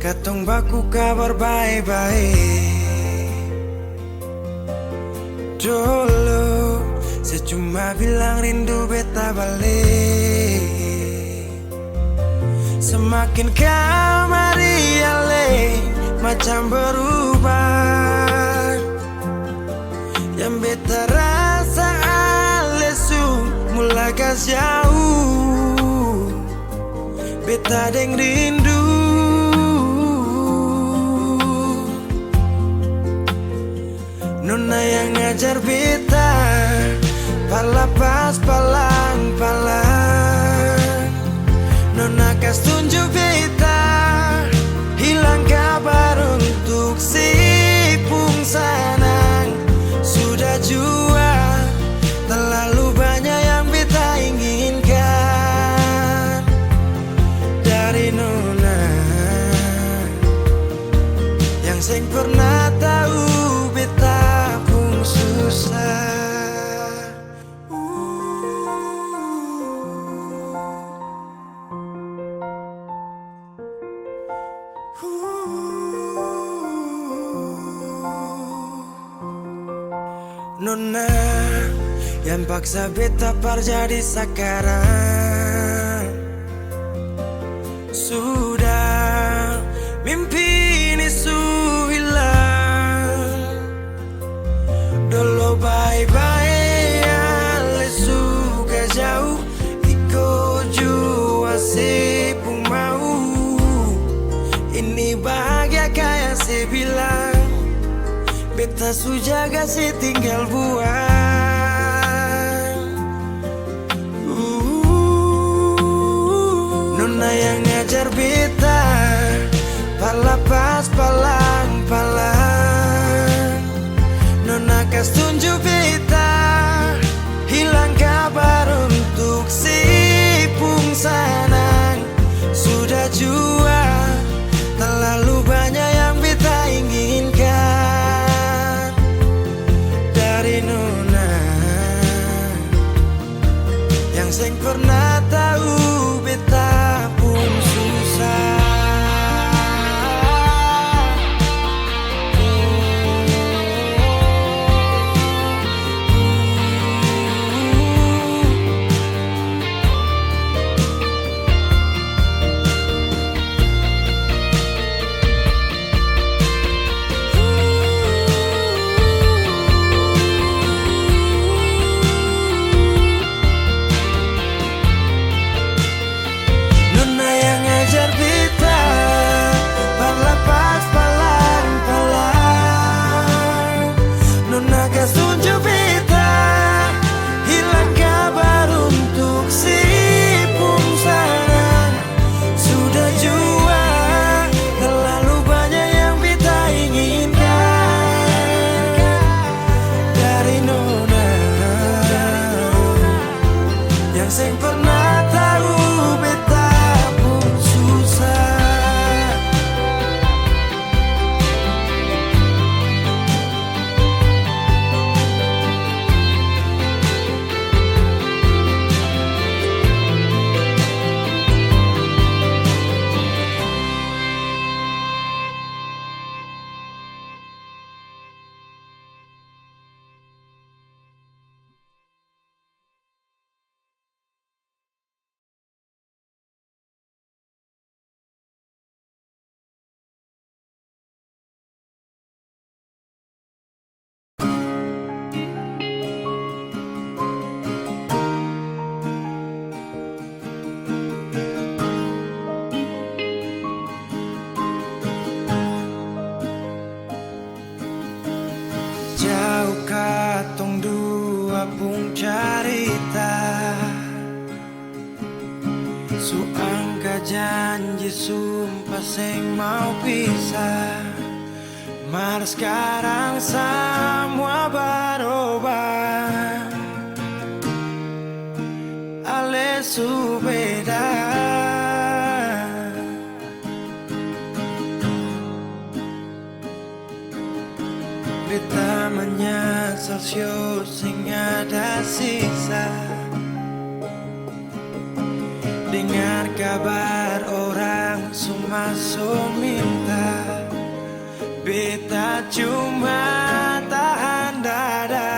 Katong baku kabar baik-baik. Dulu saya cuma bilang rindu beta balik. Semakin kamari ale macam berubah. Yang beta rasa alesu mulai gas jauh. Beta deng rindu. Nona yang ngajar beta palapas palang-palang. Nona kas tunjuk beta hilang kabar untuk si pungsanang. Sudah jua terlalu banyak yang beta inginkan dari Nona yang seng pernah tahu beta pun susah. Nona yang paksa beta par jadi sekarang. Sudah mimpi ini su hilang. Dulu bye-bye ale suka jauh. Iko jua si pun mau. Ini bahagia kayak si bilang. Beta su jaga si tinggal buang. Nona yang ngajar beta palapas palang-palang. Nona kas tunjuk beta hilang kabar untuk si pungsanang. Sudah jua terlalu banyak yang beta inginkan dari Nona yang seng pernah tahu beta pun susah. Seng pernah tahu beta pun susah. Jauh katong dua pun carita. Su angka janji sumpah seng mau pisah. Mar sekarang semua berubah. Ale su beda. Beta menyesal sio sing ada sisa. Dengar kabar orang semua cuma so minta, beta cuma tahan dada.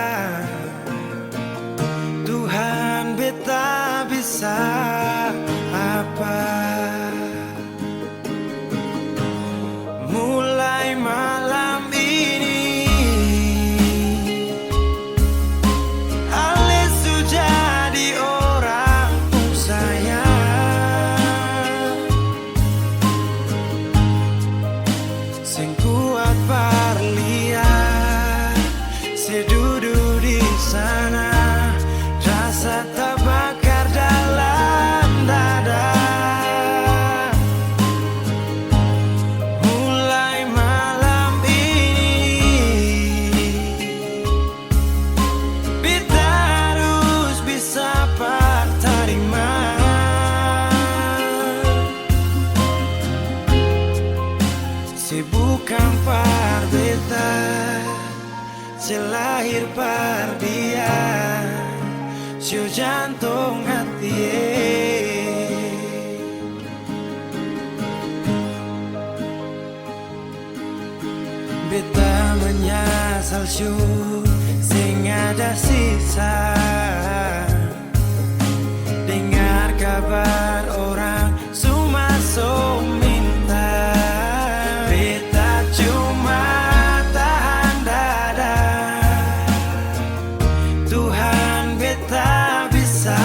Tuhan, beta bisa apa? Mulai malam ini Ales jadi orang pun sayang, sing kuat parlia, se duduk di sana, rasa terbakar dalam dada. Mulai malam ini beta harus bisa terima. Se bukan par beta, se lahir par dia, se jantung hati. Beta menyesal sing ada sisa, dengar kabar orang cuma so minta, beta cuma tahan dada. Tuhan, beta bisa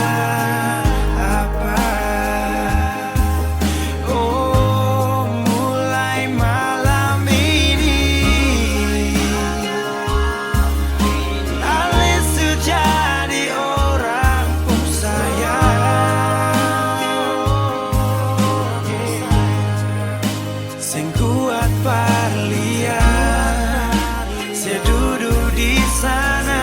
apa? Oh, mulai malam ini Ales jadi orang pun sayang, sing kuat parlia, se duduk di sana,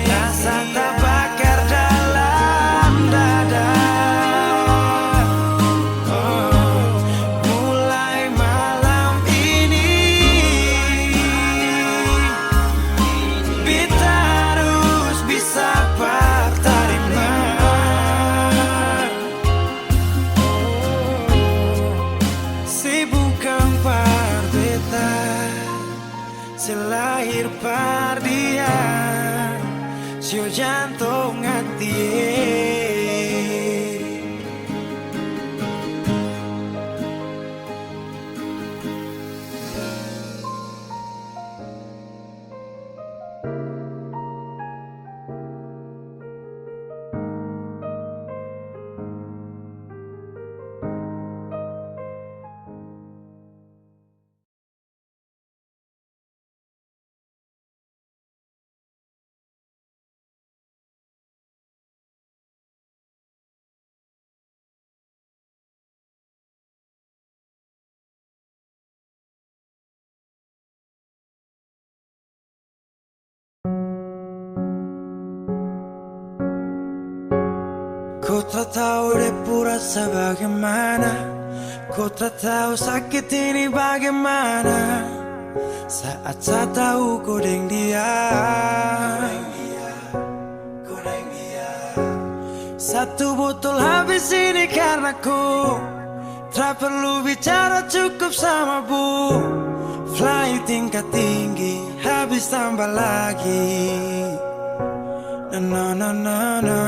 rasa terbakar dalam dada. Oh, mulai malam ini beta harus bisa terima. Se bukan par beta, se lahir par dia, se jantung hati. Kau tak tahu depu rasa bagaimana, kau tak tahu sakit ini bagaimana, saat saya tahu kau deng dia. Satu botol habis ini karena ku tak perlu bicara, cukup sama bu. Fly tingkat tinggi, habis tambah lagi. Na na na na.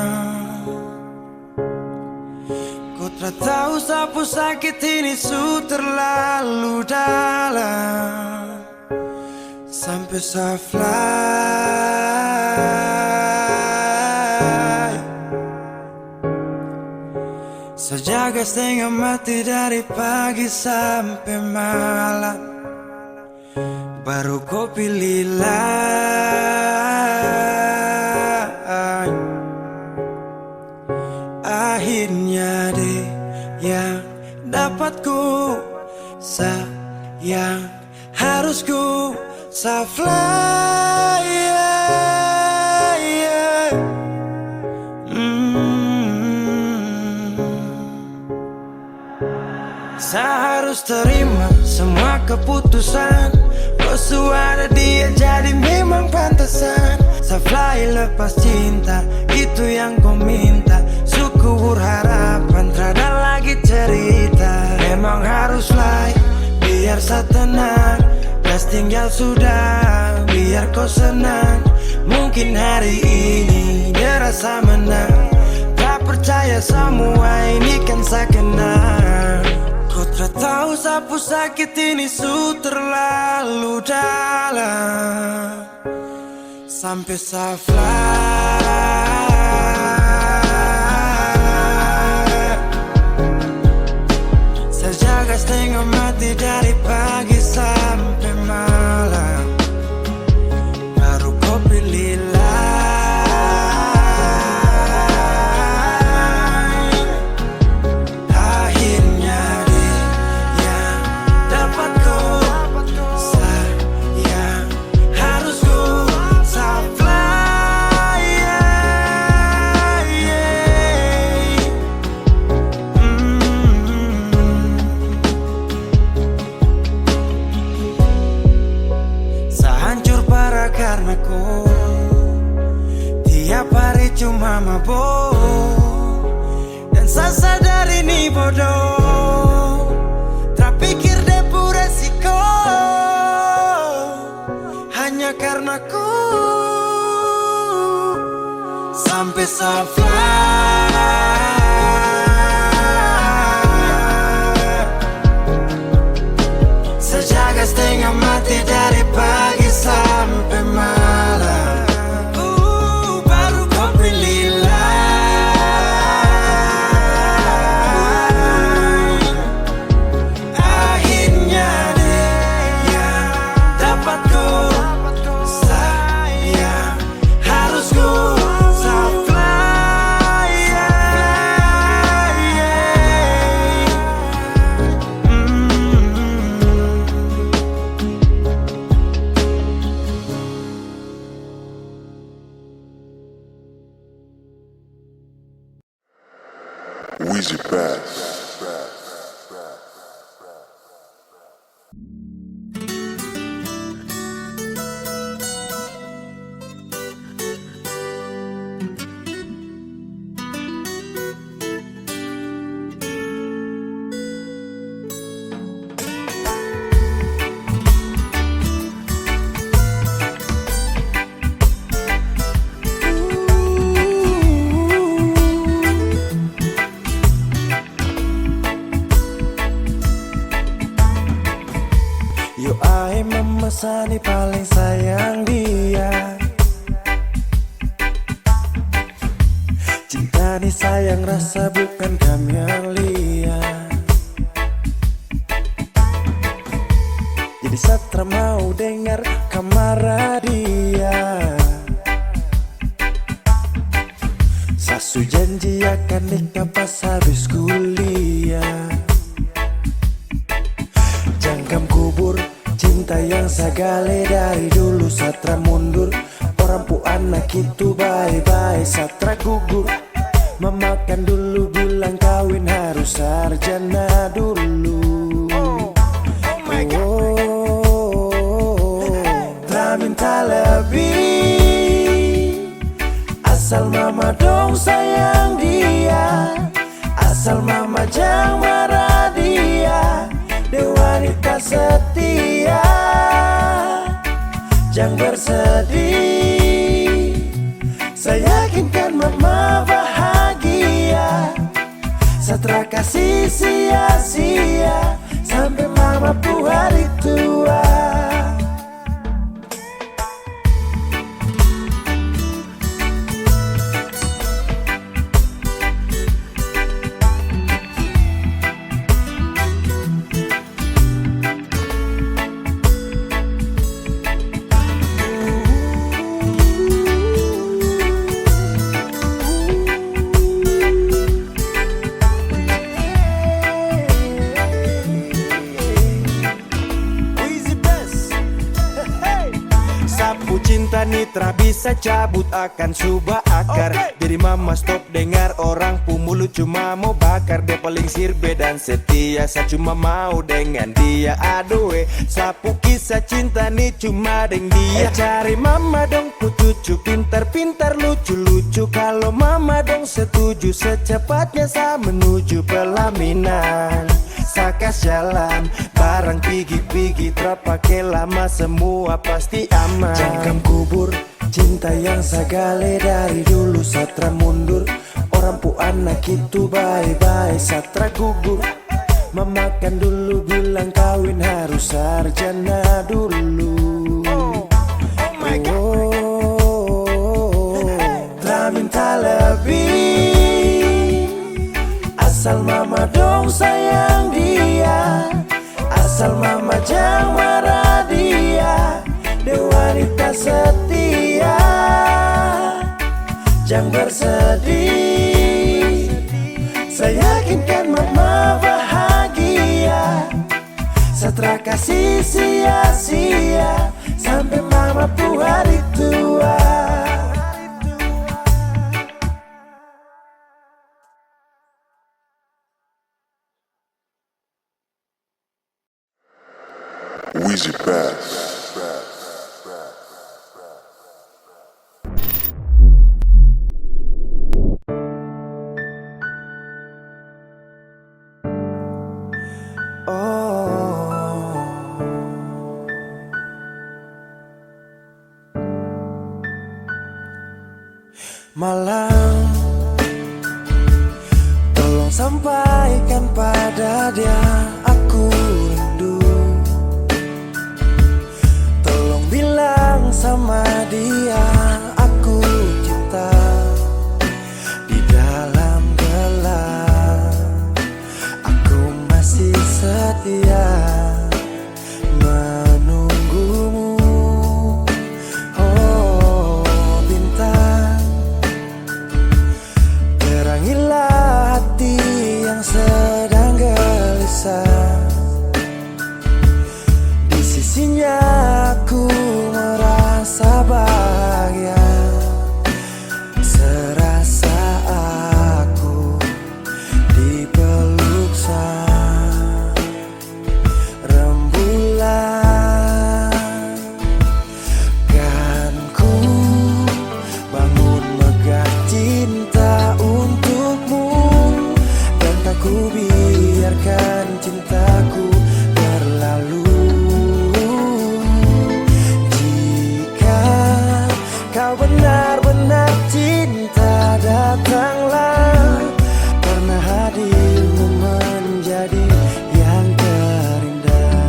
Kau tak tahu sapu sakit ini su terlalu dalam, sampai saya fly. Sejaga setengah mati dari pagi sampai malam, baru kau pilih lain. Akhirnya deh yang dapat ku sayang, harus ku fly. Saya harus terima semua keputusan, kau ada dia jadi memang pantasan. Saya fly lepas cinta, itu yang kau minta. Suku berharapan, terada lagi cerita. Memang memang harus fly, biar saya tenang. Gas tinggal sudah, biar kau senang. Mungkin hari ini dia rasa menang. Tak percaya semua ini kan saya kenal. Kau tak tahu sapu sakit ini su terlalu dalam. Sampai saya fly, saya jaga setengah mati dari pagi sampai malam. Baru kau pilih lain. Akhirnya dia dapat kau. Sayang harus ku saya fly, Saya hancur parah karena kau. Tiap hari cuma mabuk, dan saya sadar ini bodoh. Tak pikir depu resiko, hanya karena ku. Sampai saya fly, saya jaga setengah mati dari pagi sampai malam. Baru kau pilih lain. Akhirnya dia dapat ku. Sayang harus ku saya fly, Weezy Bass. Yo ai memesani paling sayang dia. Cinta nih sayang rasa bukan kamelia. Jadi Satra mau dengar kamar dia. Sasu janji akan nikah pas habis kuliah. Jangkam kubur cinta yang sagale dari dulu. Satra mundur, orang pu anak itu bye-bye. Satra gugur, memakan dulu bilang kawin harus sarjana dulu. Tak minta lebih, asal mama dong sayang dia. Asal mama jangan marah dia. Dia wanita setia, jangan bersedih. Saya yakinkan mama bahagia. Satra kasih sia-sia sampai mama pu hari tua. Cinta nitra bisa cabut akan subah akar. Jadi mama stop dengar orang pu mulut cuma mau bakar. Dia paling sirbe dan setia, saya cuma mau dengan dia. Aduh sapu kisah cinta nih cuma dengan dia. Cari mama dong pu cucu pintar-pintar lucu-lucu. Kalau mama dong setuju secepatnya saya menuju pelaminan. Saya gas jalan. Barang pigi-pigi terpakai lama, semua pasti aman. Jangkam kubur cinta yang sagale dari dulu, satra mundur. Orang pu anak itu bye-bye, satra gugur. Memakan dulu bilang kawin harus sarjana dulu. Tak minta lebih, asal mama dong sayang dia, asal mama jangan marah dia. Dia wanita setia, jangan bersedih. Saya yakinkan mama bahagia, satra kasih sia-sia sampai mama pu hari tua. Weezy Bass. Malam, tolong sampaikan pada dia aku rindu. Tolong bilang sama dia aku cinta. Di dalam gelap aku masih setia menunggumu. Oh bintang, terangilah hati yang sedang gelisah. Di sisinya aku merasa bahagia, serasa aku dipeluk sang rembulan. Kan ku bangun megah cinta untukmu, dan tak ku biarkan cintaku berlalu. Jika kau benar-benar cinta, datanglah, karena hadirmu menjadi yang terindah.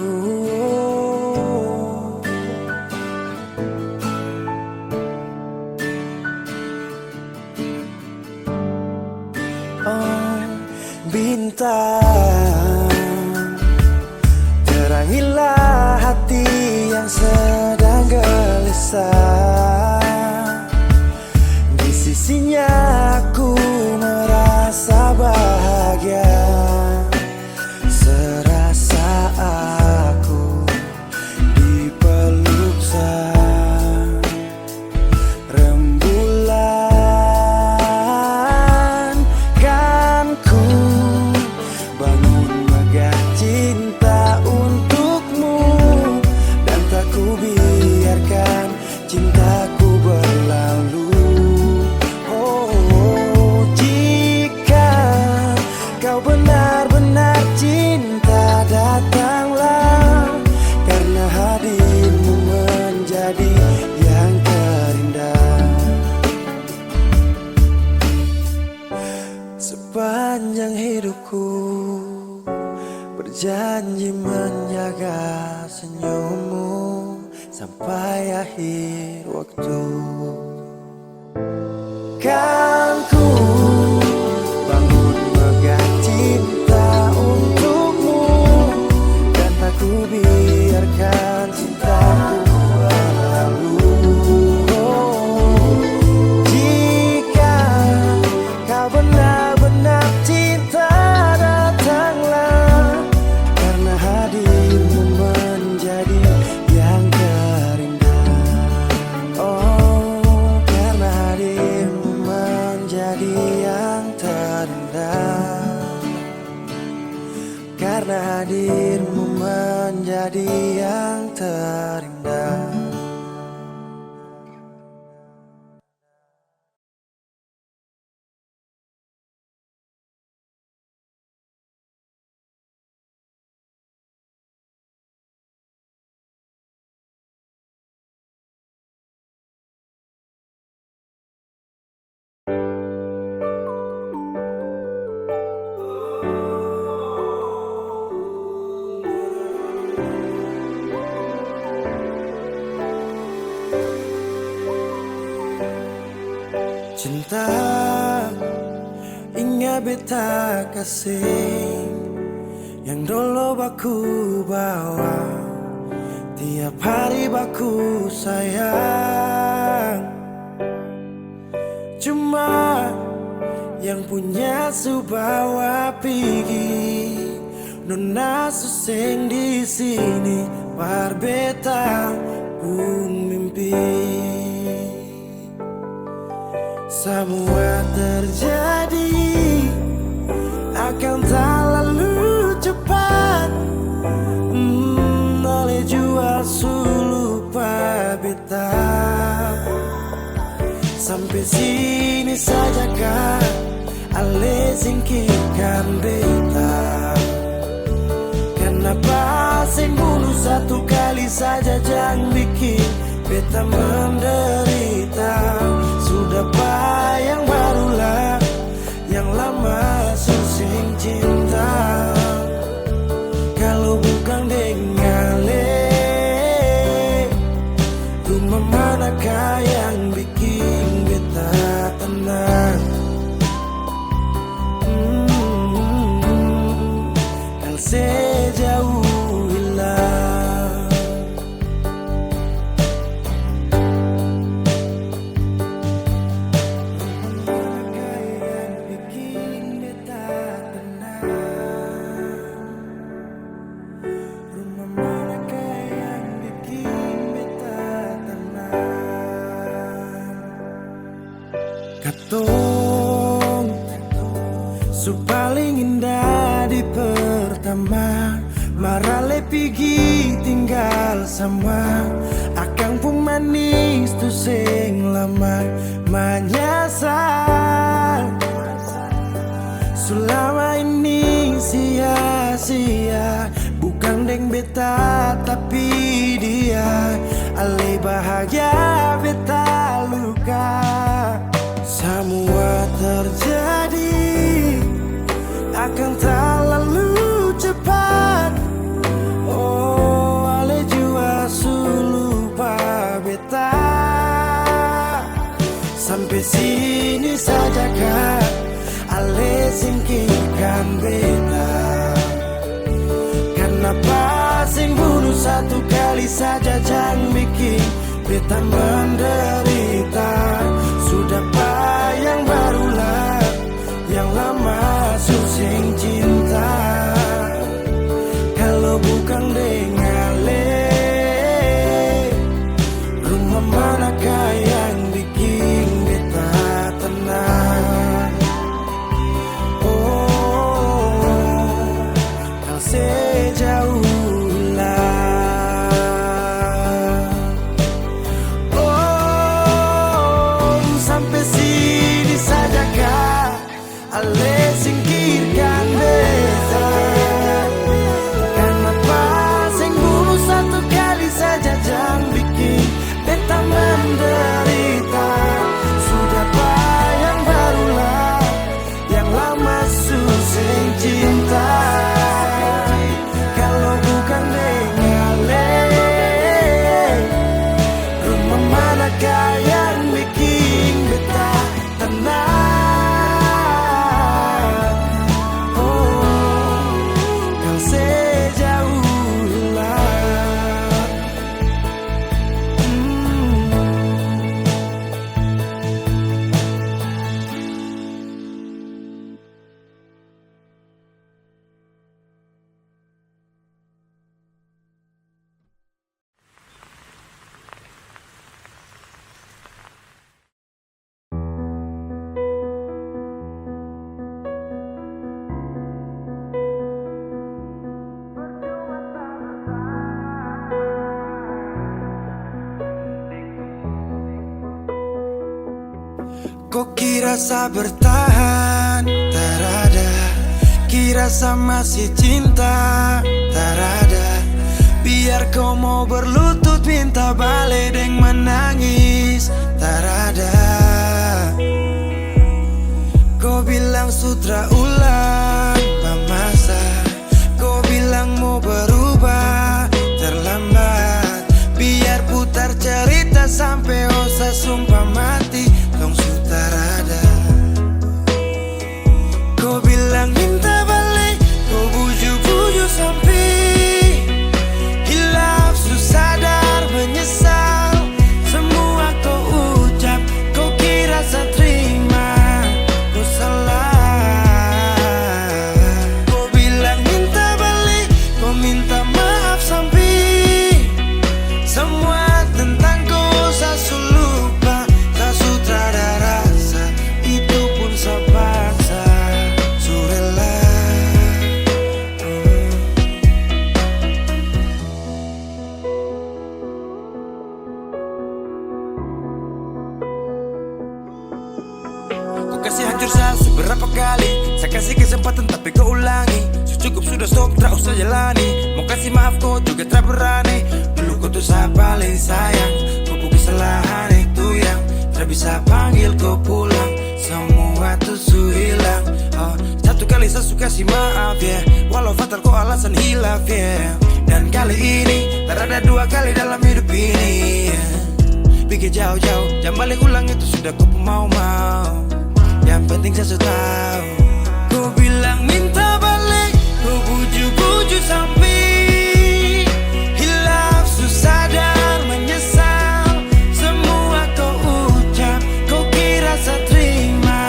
Oh bintang, terangilah hati yang sedang gelisah. Di sisinya aku merasa bahagia, serasa aku dipeluk sang rembulan. Kan ku bangun megah cinta untukmu, dan tak ku biarkan cintaku berlalu. Oh jika kau benar-benar cinta, datanglah, karena hadirmu menjadi yang terindah. Sepanjang hidupku berjanji menjaga senyummu sampai akhir waktu. Kan ku bangun megah cinta untukmu, dan tak ku biarkan cintaku berlalu. Oh, jika kau benar-benar cinta, datanglah, karena hadirmu menjadi yang terindah. Oh, karena hadirmu menjadi yang terindah. Karena hadirmu menjadi yang terindah. Cinta ingat beta kasih yang dulu baku bawa, tiap hari baku sayang. Cuma yang punya subawa pergi, nona suseng di sini barbeta pun mimpi. Semua terjadi akan tak lalu cepat, oleh jua lupa beta. Sampai sini saja kan ale singkirkan beta. Kenapa sing bunuh satu kali saja jangan bikin beta menderita. Sudah yang barulah, yang lama susing cinta. Kalau bukan dengan rumah manakah yang bikin beta tenang? Kalau sejauh hilang, katong su paling indah di pertama, marale pigi tinggal sama. Akang pun manis tu sing lama menyasar. Selama ini sia-sia, bukan deng beta tapi dia. Ale bahagia beta luka. Semua terjadi akan tak lalu cepat. Oh, ale jua lupa beta. Sampai sini saja kan ale singkirkan beta. Kenapa sing bunuh satu kali saja jangan bikin beta menderita. Sudah yang barulah, yang lama susing cinta. Kalau bukan dengan rumah manakah yang bikin beta tenang? Oh, kalau sejauh ale singkirkan beta. Kenapa sing bunuh satu kali saja jangan bikin beta menderita. Sudah yang barulah, yang lama susing cinta. Kalau bukan dengan rumah manakah yang bikin beta tenang? Kok kira sa bertahan? Tak ada. Kira sa masih cinta? Tak ada. Biar kau mau berlutut minta balik deng menangis. Tak ada. bilang sutra ulang masa. Kau bilang mau berubah terlambat. Biar putar cerita sampai osa sumpah mati. Tong sutarada. Kau bilang minta balik, kau buju-buju sampai hilaf, susah sadar menyesal. Semua kau ucap, kau kira saya terima. Kau salah. Kau bilang minta balik, kau minta maaf sampai semua tentang kau saya lupa. Tak sutradara rasa, itu pun saya paksa. Surela. Kau kasih hancur saya beberapa kali. Saya kasih kesempatan tapi kau ulangi. Cukup sudah stop, tak usah jalani. Mau kasih maaf kau juga tak berani. Dulu kau tuh saya paling sayang. Kau bukan kesalahan itu yang tak bisa panggil kau pulang. Semua tuh su hilang. Satu kali saya suka kasih maaf ya, walau fatal kau alasan hilaf ya. Dan kali ini tak ada dua kali dalam hidup ini ya. Pikir jauh-jauh, jangan balik ulang itu sudah kau mau-mau. Yang penting saya sudah tahu. Kau bilang minta balik, kau buju-buju sampai hilaf, susah sadar menyesal. Semua kau ucap, kau kira saya terima.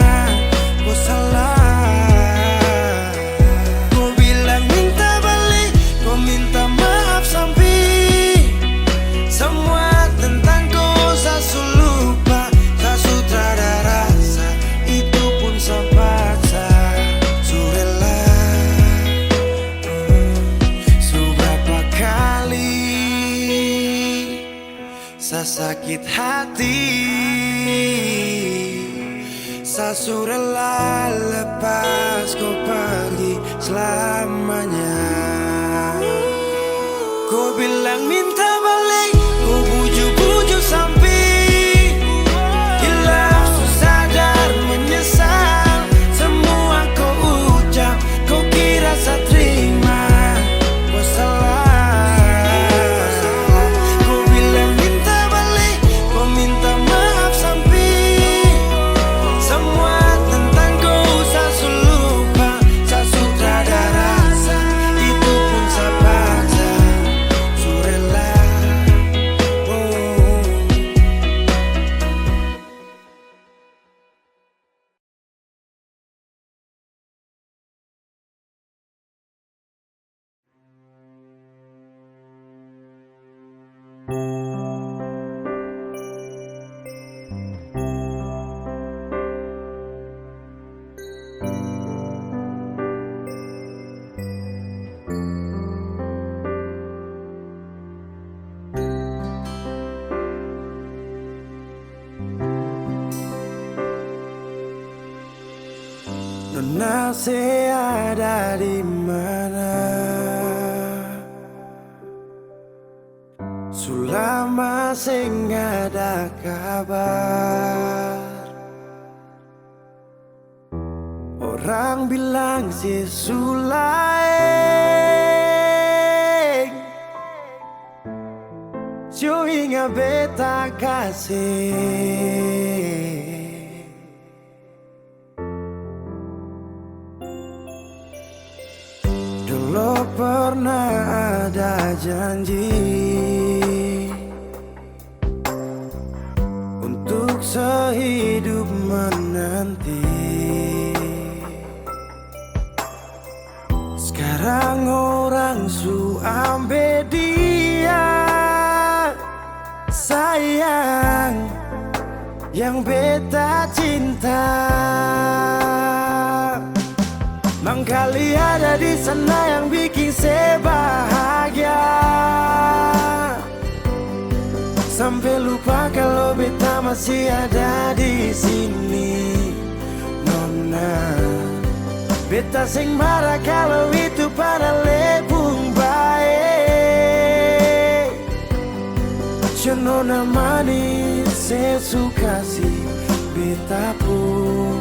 Kau salah. Kau bilang minta balik, kau minta maaf sampai semua tentang kau saya lupa. Tak sutradara rasa, itu pun saya paksa. Surela. Seberapa kali saya sakit hati, saya surela lepas kau pergi selamanya. Kau bilang minta balik, kau buju-buju sampai hilaf, susah sadar menyesal. Semua kau ucap, kau kira saya terima. Kau salah. Kau bilang minta balik, kau minta maaf sampai semua tentang kau saya lupa. Saya sutradara rasa, itu pun saya paksa. Surela. Nona saya ada di mana? Sulama sing ada kabar. Orang bilang si Sulaeng Sio inga beta kasih. Dulu pernah ada janji untuk sehidup menanti. Sekarang orang su ambil dia. Sayang yang beta cinta. Mangkali ada di sana yang bikin saya bahagia. Sampai lupa kalau beta masih ada di sini. Nona, beta sing marah kalau itu pada lebung baik. Nona manis, saya suka sih beta pun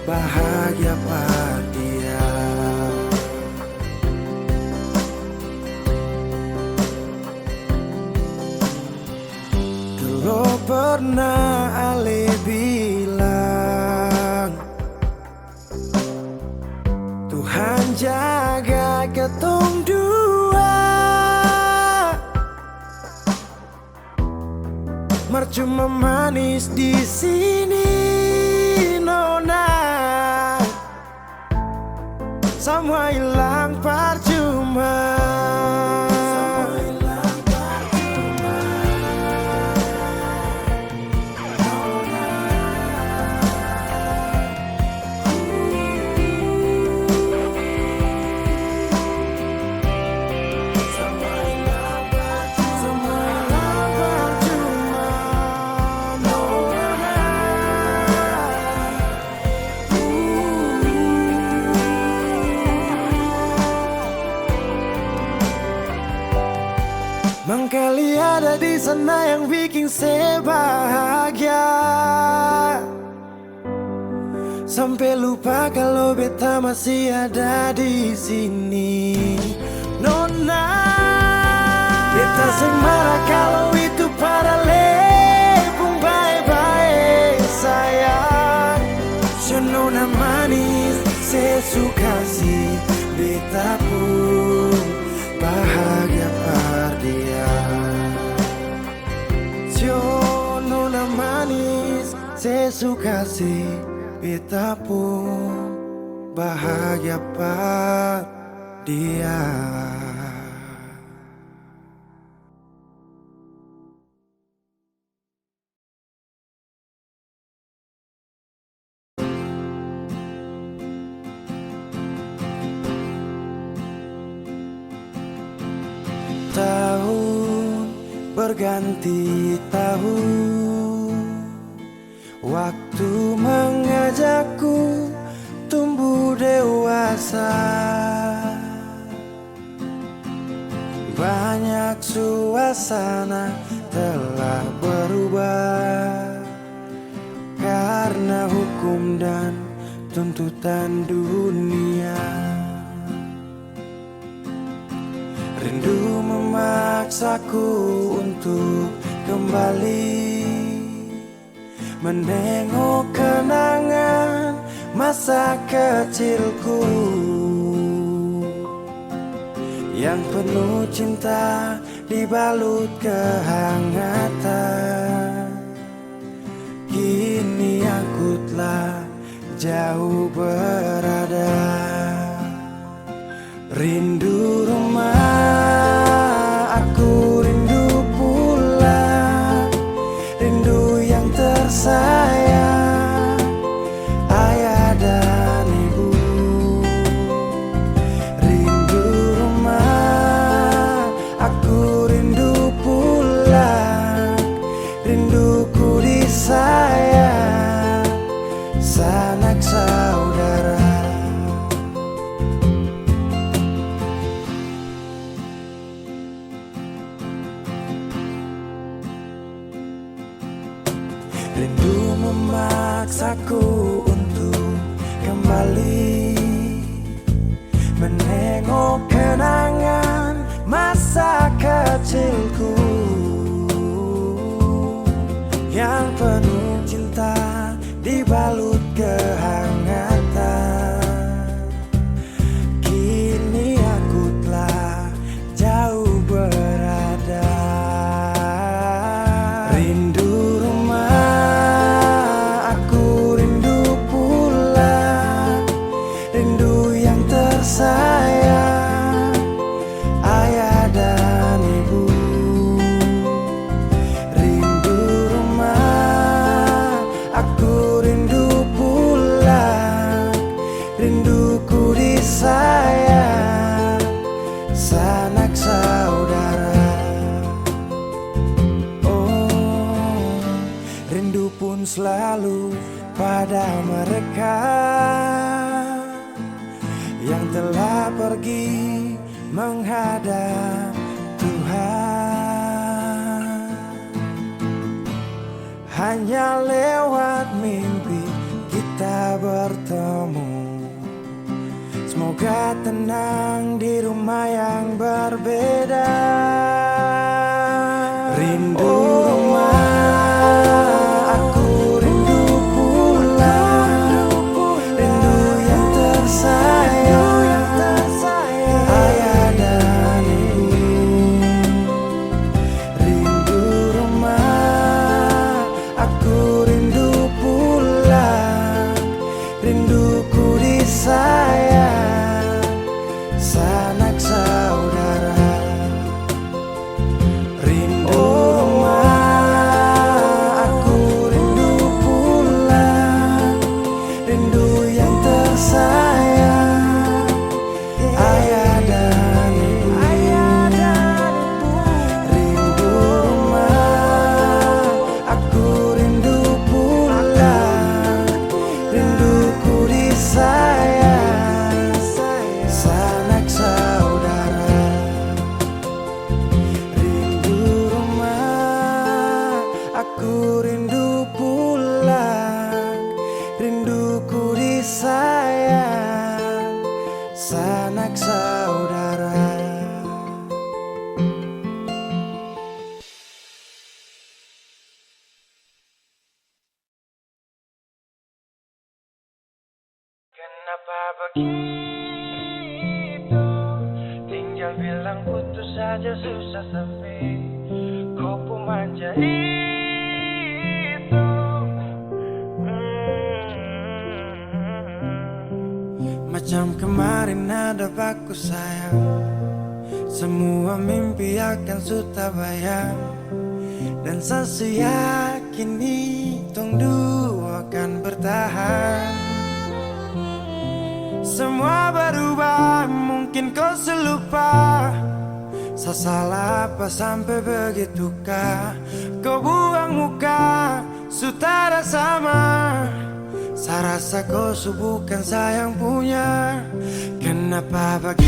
bahagia. bahagia pada dia. Dulu pernah Ale bilang Tuhan jaga ketong dua, mercuma manis di sini nona, semua hilang percuma. Mengkali ada di sana yang bikin saya bahagia, sampai lupa kalau beta masih ada di sini. Nona, beta marah kalau itu pada lepung bye-bye sayang. Nona manis, saya suka sih beta pun bahagia pada dia. Nona manis, saya suka sih beta pun bahagia pada dia. Tahun berganti tahun, waktu mengajakku tumbuh dewasa. Banyak suasana telah berubah karena hukum dan tuntutan dunia. Rindu memaksaku untuk kembali menengok kenangan masa kecilku yang penuh cinta dibalut kehangatan. Kini aku telah jauh berada, rindu rumah, aku rindu pulang, rindu yang tersayang, ayah dan ibu. Rindu rumah, aku rindu pulang, rinduku disayang, sanak saudara. Rindu memaksaku untuk kembali menengok kenangan masa kecilku yang penuh cinta dibalut kehangatan. Kini aku telah jauh berada, rindu rumah, aku rindu pulang, rindu yang tersayang, ayah dan ibu. Rindu rumah, aku rindu pulang, rinduku disayang, sanak saudara. Oh, rindu pun selalu pada mereka yang telah pergi menghadap Tuhan. Hanya lewat mimpi kita bertemu. Semoga tenang di rumah yang berbeda. Rindu rumah, aku rindu pulang. Rindu yang tersayang, ayah dan ibu. Rindu rumah, aku rindu pulang. Rinduku disayang, sanak saudara. Rindu rumah, aku rindu pulang. Rindu yang tersayang, ayah dan ibu. Rindu rumah, aku rindu pulang. Rinduku disayang, sanak saudara. Rindu rumah, aku rindu pulang. Rinduku disayang, sanak saudara. Kenapa begitu? Tinggal bilang putus saja susah sampai kau pun manja itu. Macam kemarin ada baku sayang, semua mimpi akan sudah bayang. Dan saya yakin tong dua akan bertahan. Semua berubah, mungkin kau selupa. Saya salah apa sampai begitukah? Kau buang muka, sutara sama. Saya rasa kau bukan sayang punya. Kenapa begitu?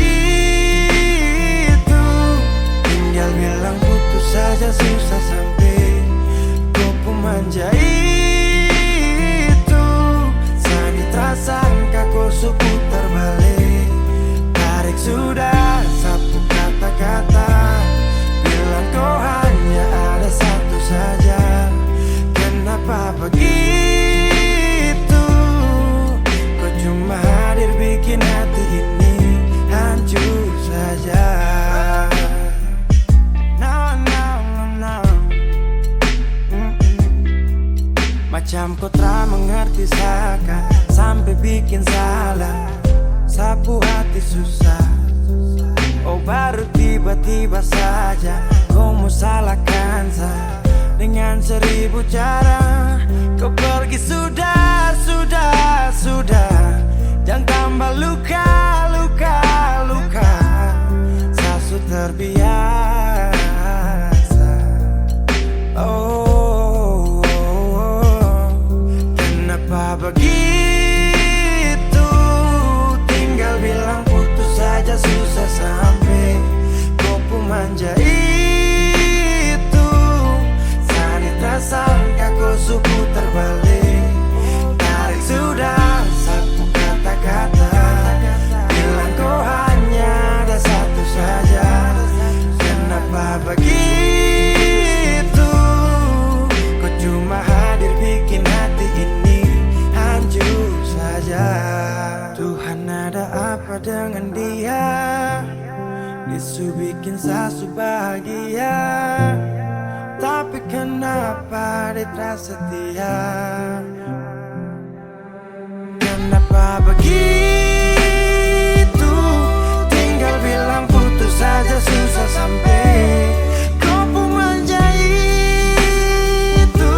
Tinggal bilang putus saja susah sampai kau pun manja itu. Saya tak sangka kau putar balik. Tarik sudah sapu kata-kata, bilang kau hanya ada satu saja. Kenapa begitu? Kau cuma hadir bikin hati ini hancur saja. Macam kau tak mengerti saka, sampai bikin salah, sapu hati susah. Oh baru tiba-tiba saja kau mau salahkan saya dengan 1000 cara. Kau pergi sudah. Jangan tambah luka. Saya sudah terbiasa. Oh, kenapa begitu? Tinggal bilang putus saja susah sampai kau pun manja itu. Saya tak sangka kau putar balik. Tarik sudah sapu kata-kata, bilang kau hanya ada satu saja. Kenapa begitu? Kau cuma hadir bikin hati ini hancur saja. Tuhan ada apa dengan dia? Disu bikin sasu bahagia, tapi kenapa dia tak setia? Kenapa begitu? Tinggal bilang putus saja susah sampai kau pun manja itu.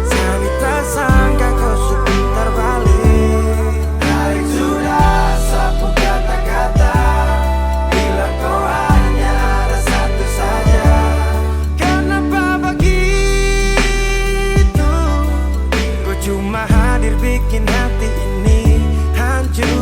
Saya tak sangka kau putar balik. Tarik sudah sapu kata-kata, bilang kau hanya ada satu saja. Kenapa begitu? Kau cuma hadir bikin hati ini hancur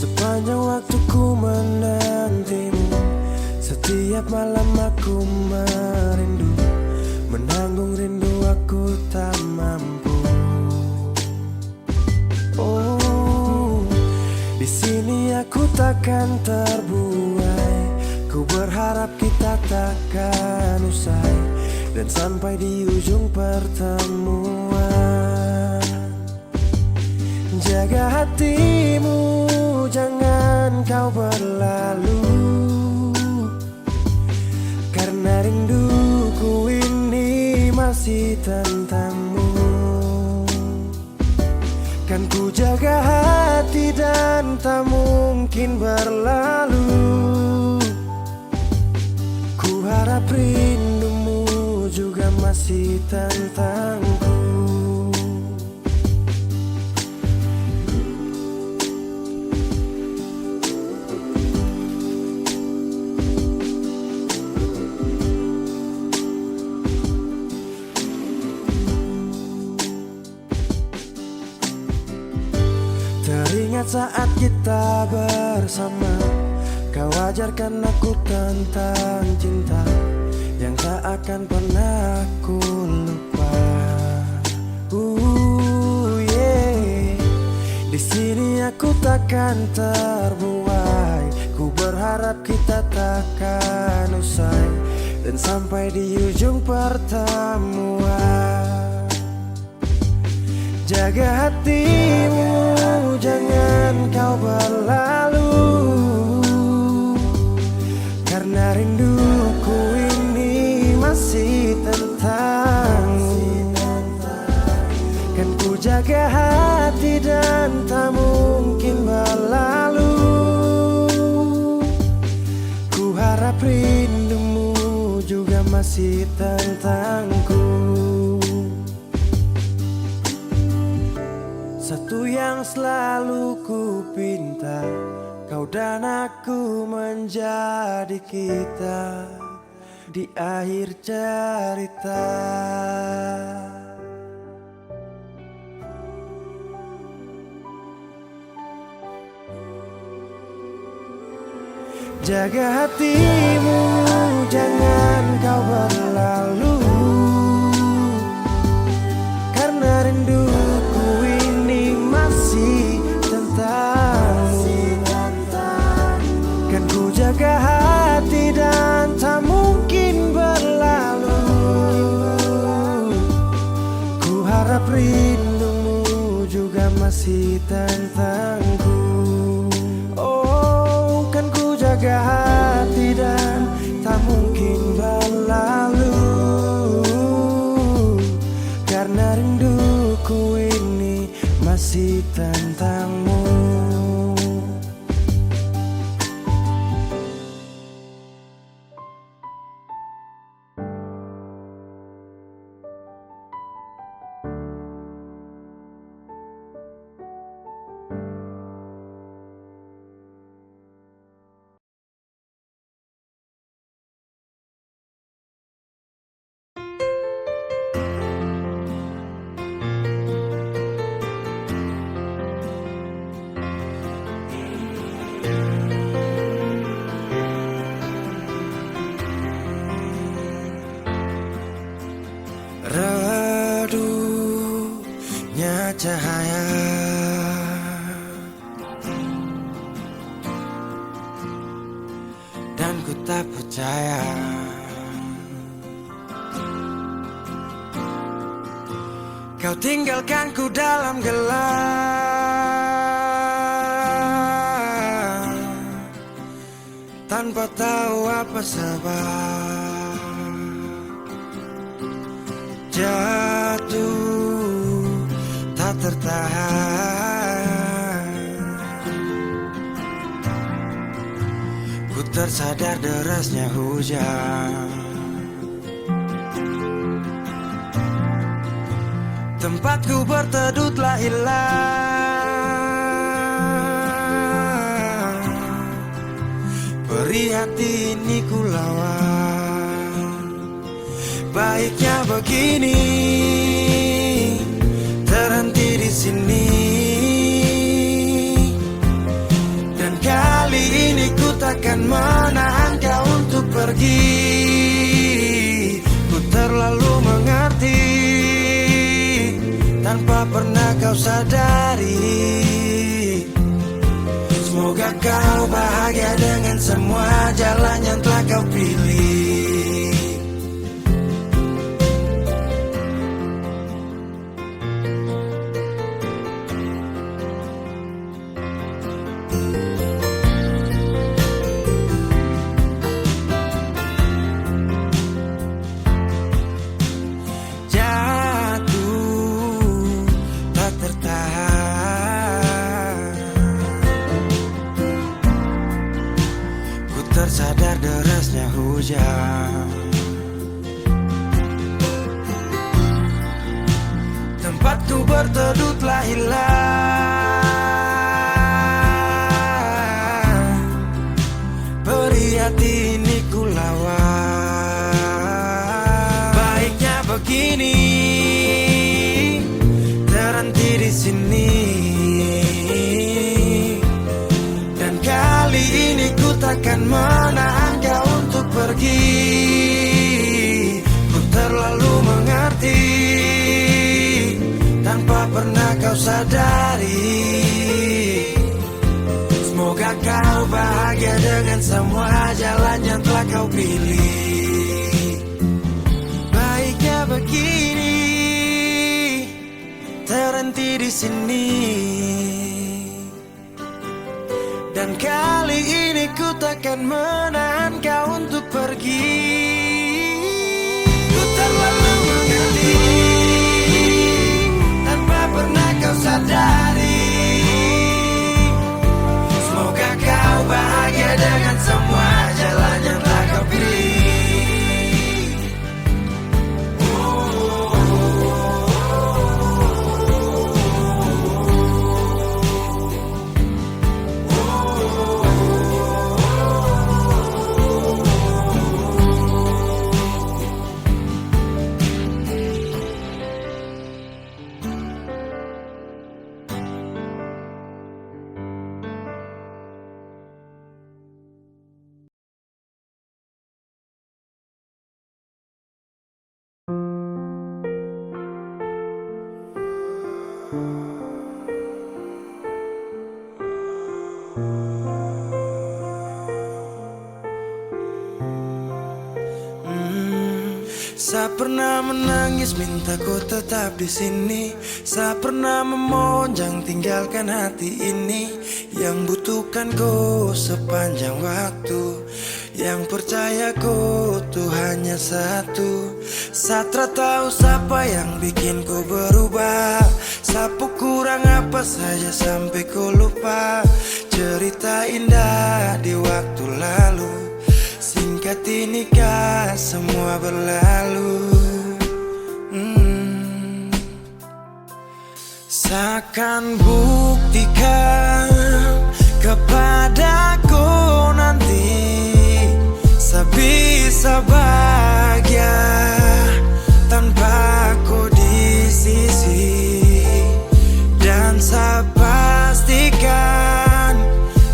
Sepanjang waktu ku menantimu, setiap malam aku merindu, menanggung rindu aku tak mampu. Oh, di sini aku takkan terbuai. Ku berharap kita takkan usai dan sampai di ujung pertemuan. Jaga hatimu, jangan kau berlalu, karena rinduku ini masih tentangmu. Kan ku jaga hati dan tak mungkin berlalu. Ku harap rindumu juga masih tentangku. Teringat saat kita bersama, kau ajarkan aku tentang cinta yang tak akan pernah aku lupa. Yeah. Di sini aku takkan terbuai. Ku berharap kita takkan usai dan sampai di ujung pertemuan. Jaga hatimu, jangan kau berlalu, karena rinduku ini masih tentangmu. Kan ku jaga hati dan tak mungkin berlalu. Ku harap rindumu juga masih tentangku. Satu yang selalu ku pinta, kau dan aku menjadi kita di akhir cerita. Jaga hatimu, jangan kau berlalu, karena rinduku ini masih tentangmu. Kan ku jaga hati dan tak mungkin berlalu. Ku harap rindumu juga masih tentangku. Oh, kan ku jaga hati dan tak mungkin berlalu, karena rinduku ini masih tentangmu. Redupnya cahaya, dan ku tak percaya kau tinggalkan ku dalam gelap, tanpa tahu apa sebab. Jatuh tak tertahan, ku tersadar derasnya hujan. Tempatku berteduh telah hilang, di hati ini ku lawan. Baiknya begini, terhenti di sini. Dan kali ini ku takkan menahan kau untuk pergi. Ku terlalu mengerti tanpa pernah kau sadari. Semoga kau bahagia dengan semua jalan yang telah kau pilih. Tersadar derasnya hujan, tempatku berteduh telah hilang. Beri hati ini ku lawan. Baiknya begini, terhenti di sini. Dan kali ini ku takkan menahan kau untuk pergi. Ku terlalu mengerti tanpa pernah kau sadari. Semoga kau bahagia dengan semua jalan yang telah kau pilih. Baiknya begini, terhenti di sini. Dan kali ini ku takkan menahan kau untuk pergi. Ku terlalu mengerti tanpa pernah kau sadari. Semoga kau bahagia dengan semua jalan yang telah kau pilih. Saya pernah menangis minta kau tetap di sini. Saya pernah memohon jangan tinggalkan hati ini. Yang butuhkan kau sepanjang waktu. Yang percaya kau tuh hanya satu. Saya tahu siapa yang bikin kau berubah. Sapu kurang apa saja sampai kau lupa. Cerita indah di waktu lalu. Singkat ini kah semua berlalu. Seakan buktikan kepadaku nanti sebisa bahagia tanpa kau di sisi. Dan saya pastikan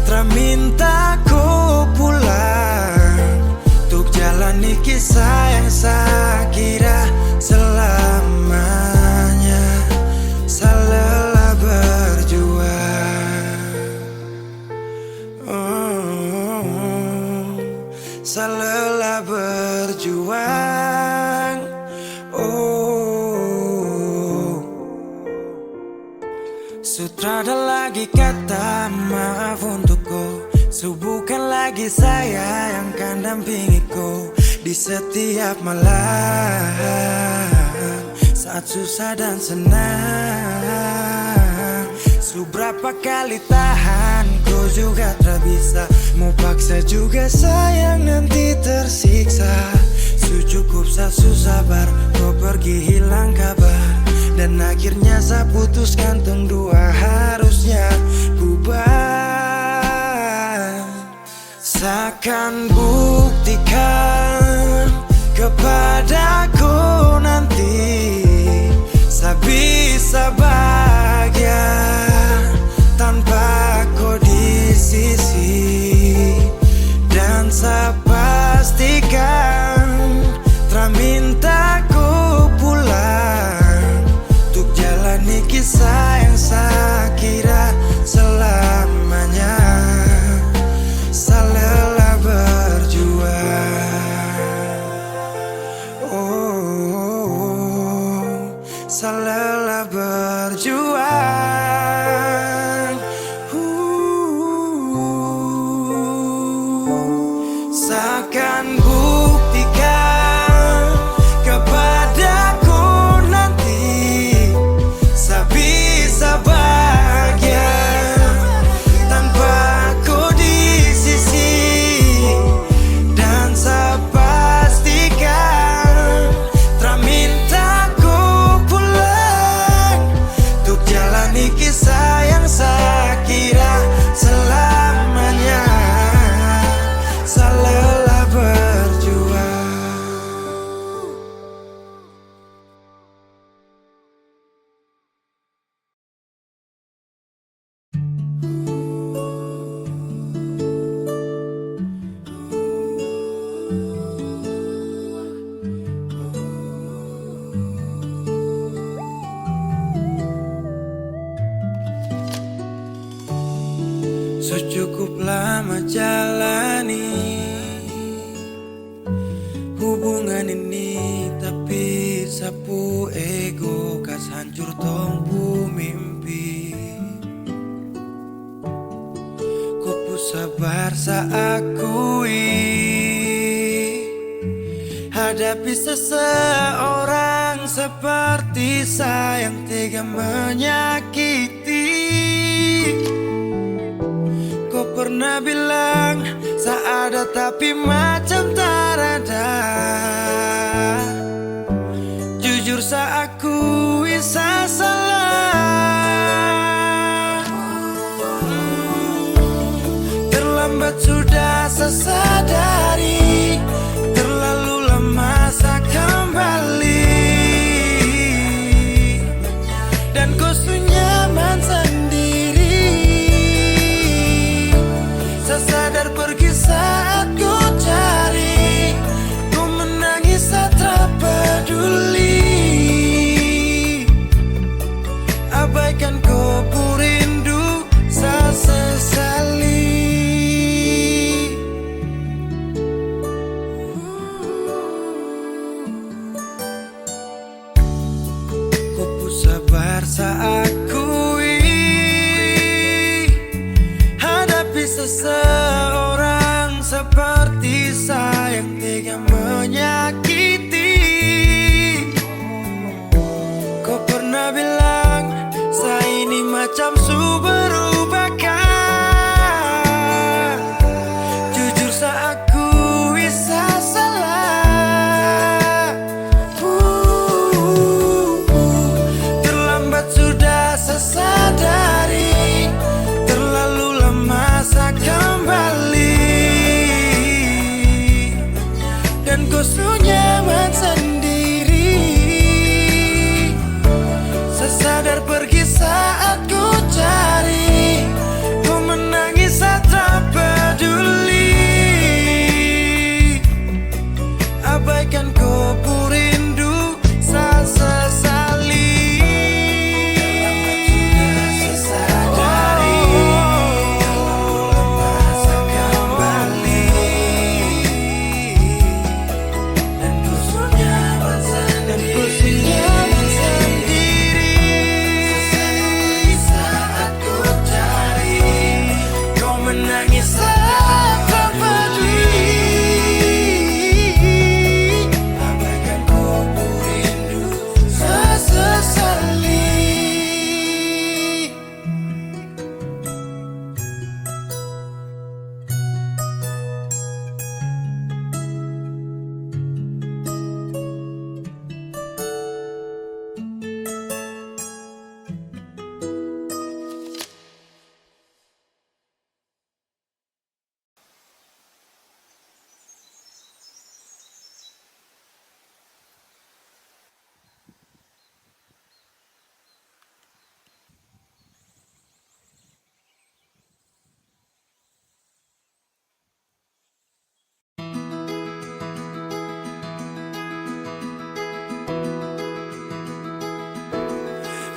terminta kau pulang untuk jalani kisah yang saya kira selamanya. Saya lelah berjuang, saya lelah berjuang. Sutradara lagi kata maaf untukku. Bukan lagi saya yang akan dampingi kau di setiap malam saat susah dan senang. Seberapa kali tahan kau juga tak bisa. Mau paksa juga sayang nanti tersiksa. Cukup saya sabar kau pergi hilang kabar. Dan akhirnya saya putuskan dua harusnya bubar. Seakan buktikan kepadaku nanti saya bisa bahagia tanpa kau di sisi. Dan saya pastikan tak minta ku pulang untuk jalani kisah yang saya kira selamanya. Saya lelah berjuang, oh, saya lelah berjuang. Seakan buktikan kepadaku nanti saya bisa bahagia tanpa kau di sisi. Dan saya pastikan tak minta ku pulang untuk jalani kisah yang saya kira selamanya. Saya lelah berjuang. Secukup lama jalani hubungan ini, tapi sapu ego kas hancur tompu mimpi. Ku sabar saakui hadapi seseorang seperti saya yang tega menyakiti. Kau pernah bilang saya ada tapi macam tak ada. Jujur saya akui saya salah. Terlambat sudah saya sadari, terlalu lama saya kembali. Dan kau nyaman sendiri. Saya sadar pergi saat ku cari, ku menangis saat tak peduli. Abaikan kau rindu, saya sesali. Ku sabar saat akui hadapi seseorang seperti saya yang tega menyakiti. Kau pernah bilang saya ini macam su berubahkan. Jujur saya akui saya salah. Terlambat sudah saya sadari, terlalu lama saya kembali. Dan kau nyaman sendiri. Saya sadar pergi saat ku cari,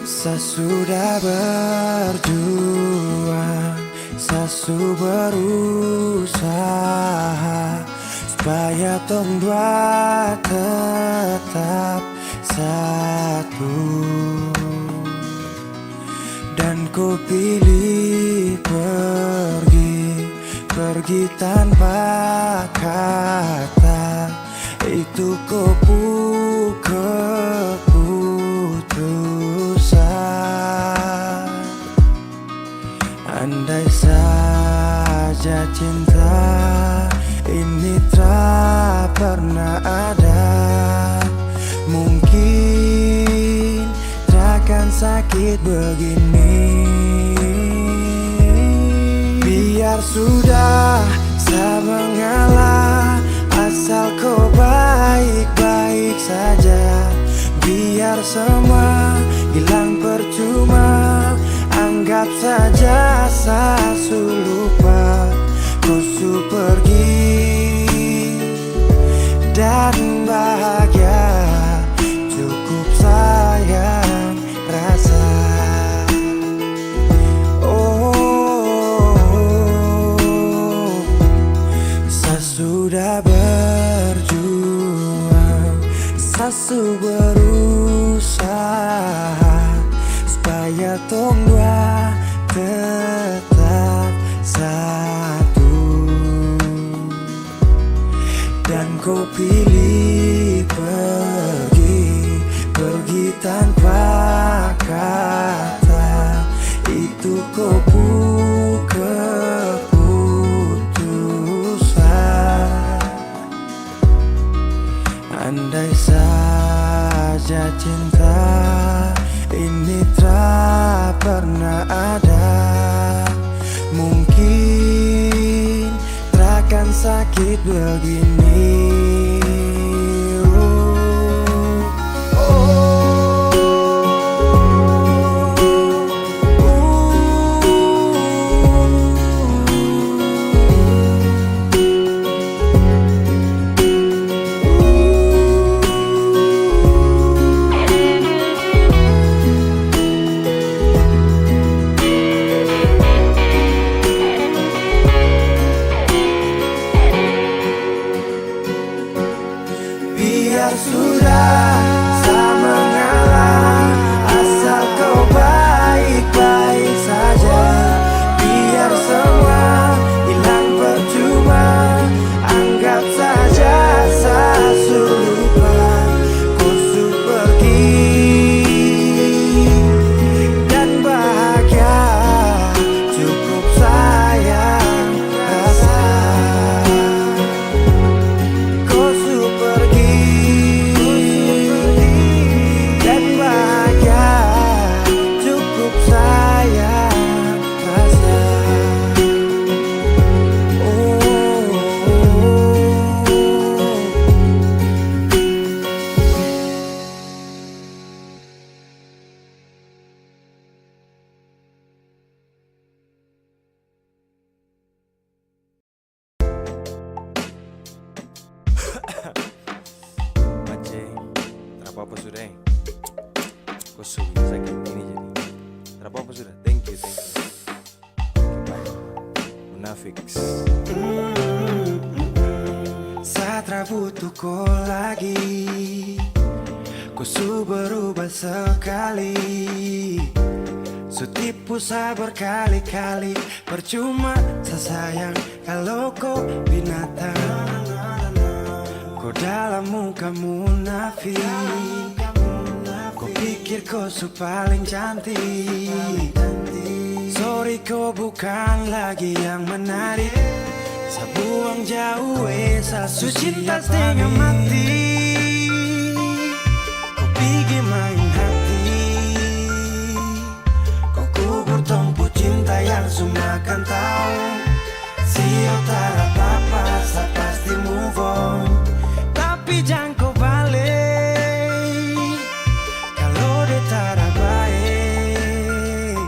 Sesudah berjuang, sesu berusaha supaya tong dua tetap satu. Dan ku pilih pergi tanpa kata. Itu keputusan. Andai saja cinta ini tak pernah ada, mungkin takkan sakit begini. Biar sudah saya mengalah, asal kau baik-baik saja. Biar semua hilang percuma, anggap saja saya lupa. Kau pergi dan bahagia, cukup sayang rasa. Sesudah berjuang, sesu berusaha supaya tong dua tetap satu. Dan kau pilih pergi tanpa kata. Itu keputusan. Andai saja cinta ini tak pernah ada, mungkin takkan sakit begini. Biar sudah saya mengalah, asal kau baik-baik saja. Biar semua hilang percuma, anggap saja saya lupa. Kau pergi dan bahagia, cukup sayang rasa. Kau pergi dan bahagia, cukup sayang rasa. Mancing, apa sudah? Kau sudah sakit ini jadi. Apa sudah? Thank you. Bye. Munafiks. Saat butuh kau lagi, kau berubah sekali. Tipu saya berkali-kali, percuma saya sayang kalau kau binatang. Kau dalam muka munafik, kau pikir kau paling cantik. Sorry kau bukan lagi yang menarik. Saya buang jauh, saya cinta setengah mati. Kau pikir main hati, kau kubur tumpu cinta yang semua kan tahu. Siapa tak apa-apa, saya pasti move on. Tapi jangan kau balik kalau dia tak baik.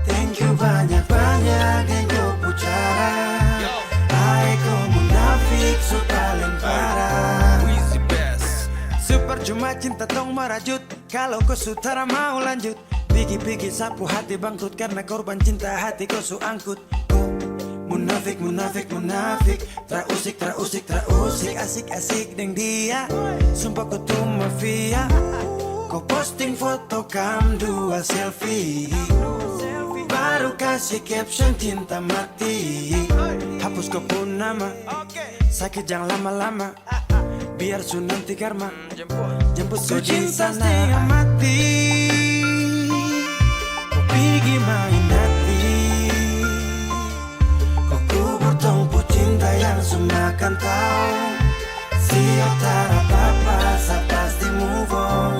Thank you banyak-banyak yang kau pucara. Hai kau munafik, so paling parah. Super cuma cinta tong merajut. Kalau kau sutara mau lanjut, pigi-pigi sapu hati bangkrut karena korban cinta hati kau su angkut. Munafik, munafik, munafik, trausik, trausik, trausik, asik-asik deng dia. Sumpah kau tuh mafia. Kau posting foto kam dua selfie, baru kasih caption cinta mati. Hapus kau pun nama, sakit jangan lama-lama, biar su nanti karma jemput kau di sana. Setengah mati, kau pergi main hati. Kau kubur tongpu cinta yang semakan tahu. Siap tara apa saya pasti move on.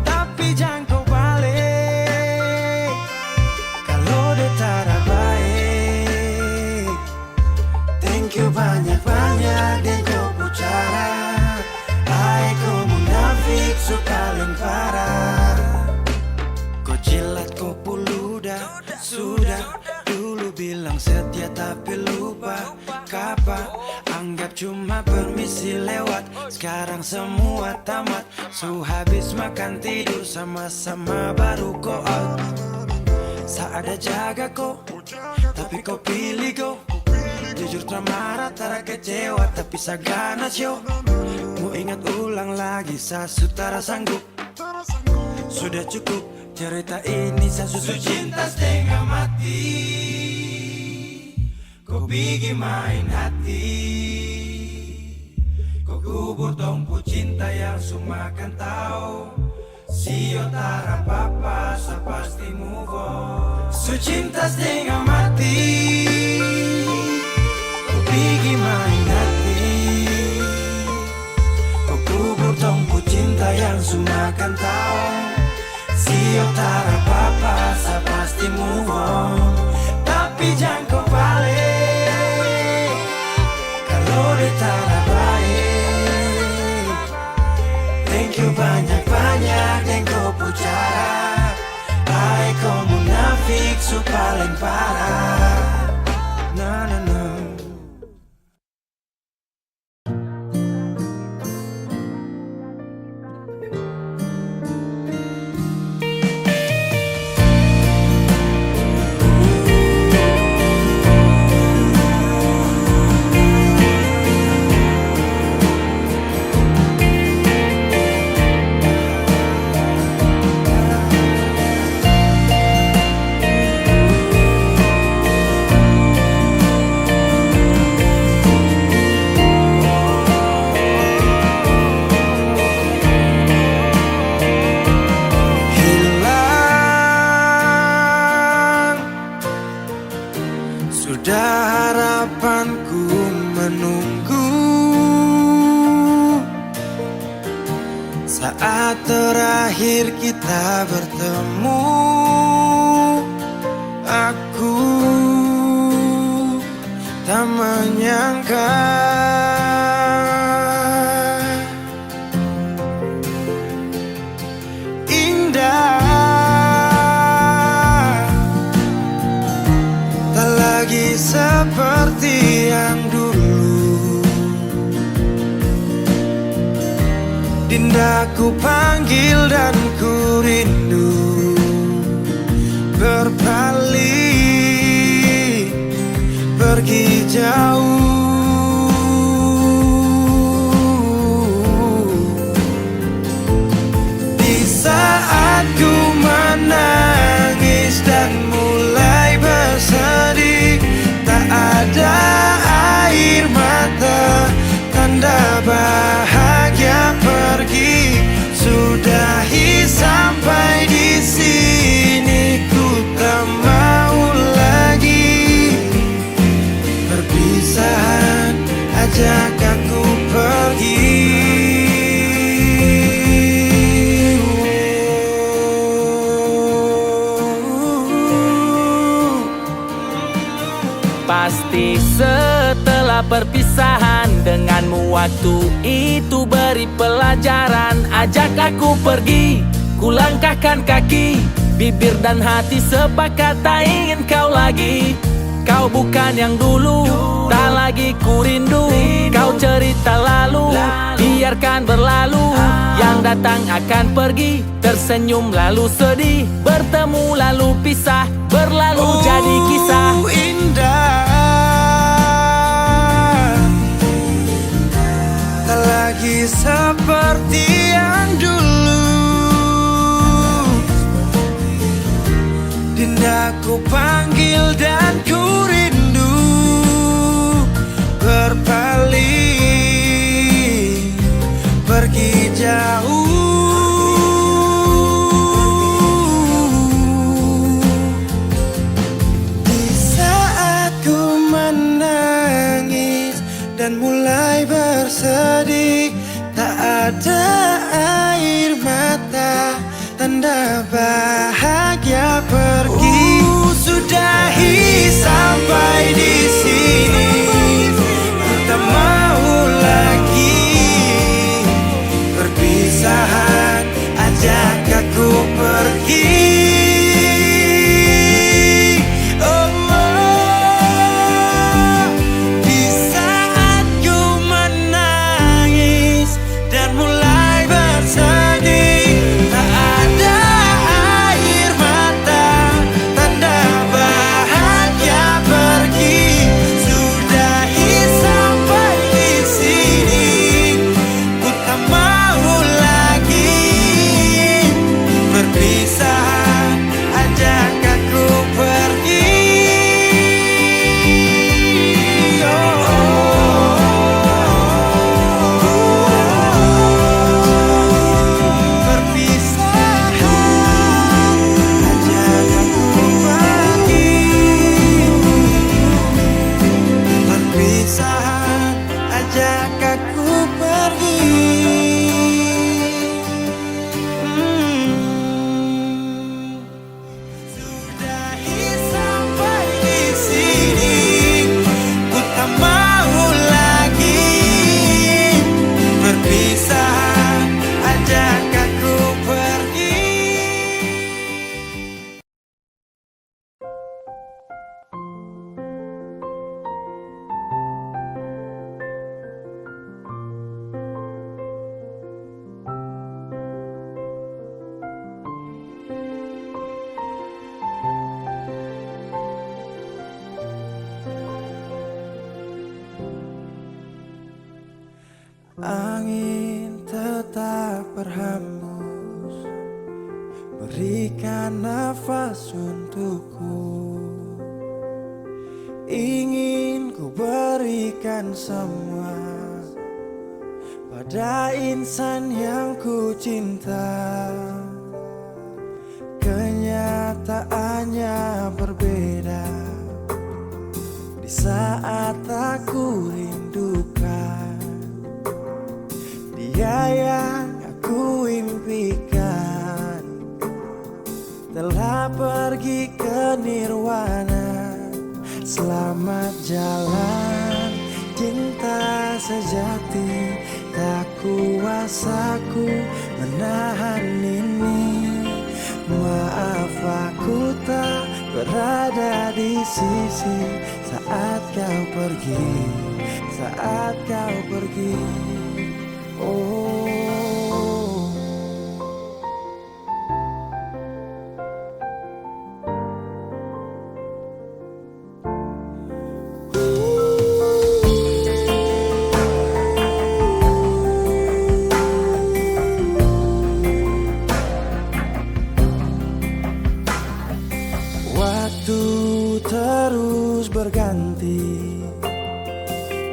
Tapi jangan kau balik kalau dia tara baik. Thank you banyak-banyak dan kau pucara. Hai kau munafik su paling parah. Kau jilat kau puludah. Sudah dulu bilang setia tapi lupa kapan. Anggap cuma permisi lewat, sekarang semua tamat. Su habis makan tidur sama-sama baru kau out. Saat ada jaga kau, tapi kau pilih kau. Jujur tak marah, tak kecewa, tapi sagana show. Mau ingat ulang lagi, saya sutara sanggup. Sudah cukup cerita ini, saya susu cinta setengah mati. Kau pergi main hati. Kau kubur tongpu cinta yang sumakan tahu. Sio tara apa saya pasti move on. Su cinta setengah mati. Kau pergi main hati. Kau kubur tongpu cinta yang sumakan tahu. Sio tara apa saya pasti move on. Tapi jangan kau balik kalau dia tara baik. Thank you banyak-banyak dan kau pucara. Hai kau munafik su paling parah. Na na na. Sudah harapanku menunggu saat terakhir kita bertemu. Aku tak menyangka indah seperti yang dulu. Dinda ku panggil dan ku rindu, berpaling pergi jauh. Di saat ku menangis dan mulai bersedih, tak ada air mata, tanda bahagia pergi. Sudahi sampai di sini, ku tak mau lagi. Perpisahan ajak aku pergi. Pasti setelah perpisahan denganmu, waktu itu beri pelajaran. Ajak aku pergi, ku langkahkan kaki. Bibir dan hati sepakat tak ingin kau lagi. Kau bukan yang dulu, tak lagi ku rindu. Kau cerita lalu, biarkan berlalu. Yang datang akan pergi, tersenyum lalu sedih, bertemu lalu pisah, berlalu jadi kisah. Indah, tak lagi seperti yang dulu. Dinda ku panggil dan ku rindu, berpaling pergi jauh. Di saat ku menangis dan mulai bersedih, tak ada air mata, tanda bahagia pergi. Sudahi sampai di sini, ku tak mau lagi perpisahan, ajak aku pergi. Di saat ku menangis dan mulai bersedih, tak ada air mata, tanda bahagia pergi. Sudahi sampai di sini, ku tak mau lagi perpisahan, ajak aku pergi. Perpisahan, ajak aku pergi. Perpisahan, ajak aku pergi. Sudahi sampai di sini, ku tak mau lagi perpisahan, ajak aku pergi. Angin tetap berhembus, berikan nafas untukku. Ingin ku berikan semua pada insan yang ku cinta. Kenyataannya berbeda di saat aku rindukan dia yang aku impikan, telah pergi ke nirwana. Selamat jalan cinta sejati, tak kuasaku menahan ini. Maaf aku tak berada di sisi saat kau pergi, saat kau pergi. Oh, waktu terus berganti,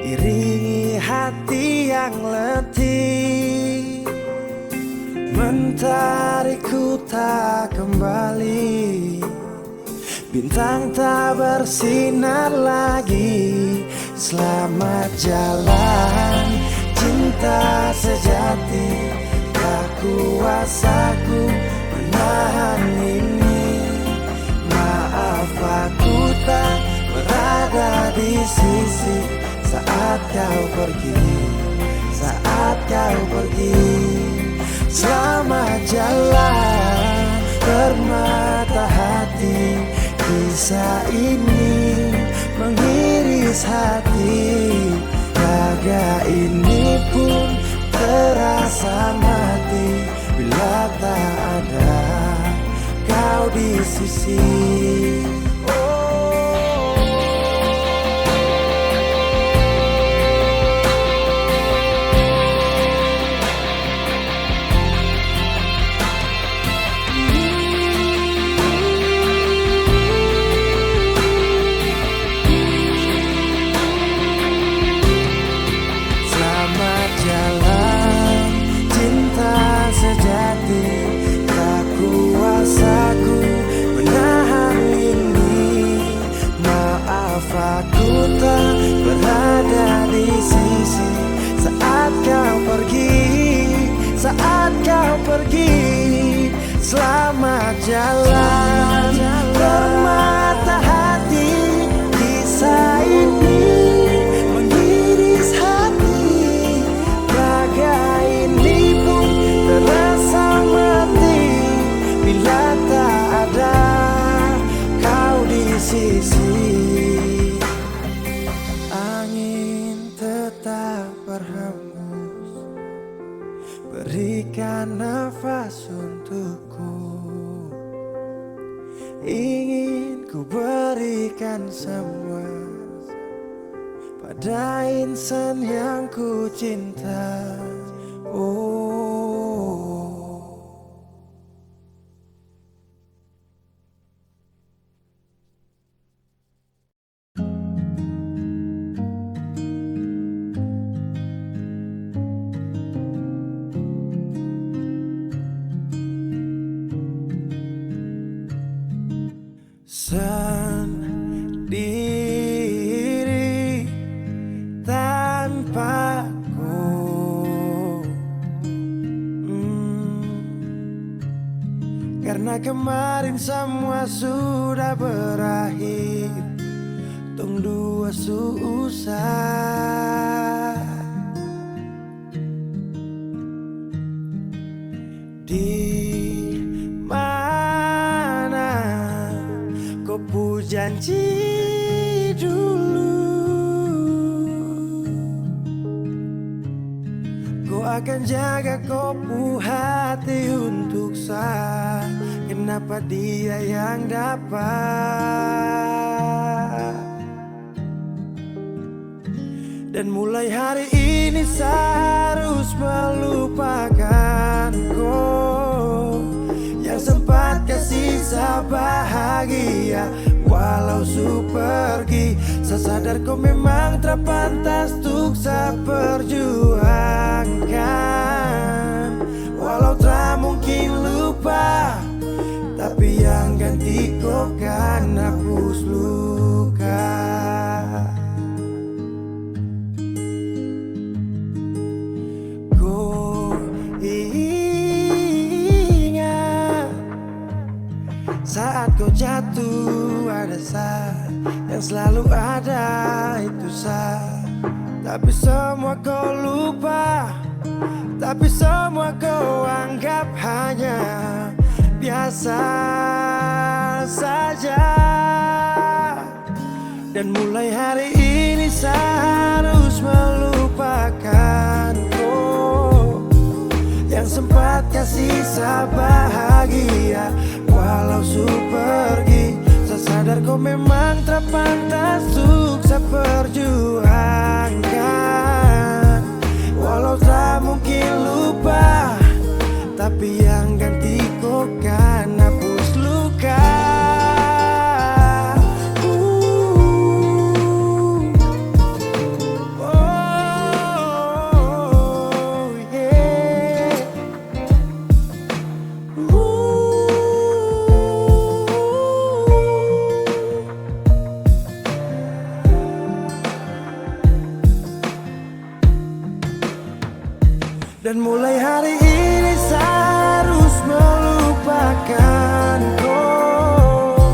iringi hati yang letih, mentarikku tak kembali. Bintang tak bersinar lagi. Selamat jalan cinta sejati, tak kuasaku menahan ini. Maaf aku tak berada di sisi saat kau pergi, saat kau pergi. Selamat jalan permata hati, kisah ini mengiris hati. Raga ini pun terasa mati bila tak ada kau di sisi. Saat kau pergi, selamat jalan permata hati. Kisah ini mengiris hati, raga ini pun terasa mati bila tak ada kau di sisi. Angin tetap berhembus, berikan nafas untukku. Ingin ku berikan semua pada insan yang ku cinta. Sendiri tanpaku, karena kemarin semua sudah berakhir. Tong dua susah di mana ku janji dulu, ku akan jaga kopu hati untuk saya. Kenapa dia yang dapat? Dan mulai hari ini saya harus melupakan kau yang sempat kasih saya bahagia. Walau su pergi, saya sadar kau memang terpantas untuk saya perjuangkan. Walau tak mungkin lupa, tapi yang ganti kau kan hapus luka. Kau ingat saat kau jatuh, ada saya yang selalu ada, itu saya. Tapi semua kau lupa, tapi semua kau anggap hanya biasa saja. Dan mulai hari ini saya harus melupakan kau yang sempat kasih saya bahagia. Walau su pergi, saya sadar kau memang terpantas untuk saya perjuangkan. Walau tak mungkin lupa, tapi yang ganti kau kan hapus luka. Dan mulai hari ini saya harus melupakan kau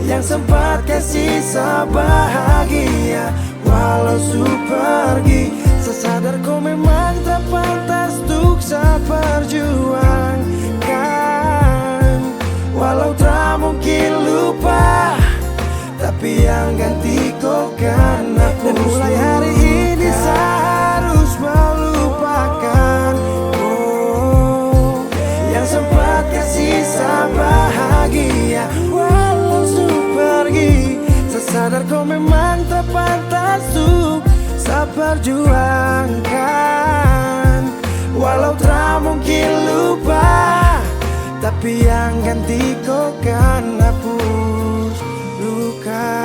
yang sempat kasih saya bahagia. Walau su pergi, saya sadar kau memang tak pantas untuk saya perjuangkan. Walau tak mungkin lupa, tapi yang ganti kau kan aku. Dan mulai hari ini saya harus melupakan sadar kau memang tak pantas untuk saya perjuangkan. Walau tak mungkin lupa, tapi yang ganti kau kan hapus luka.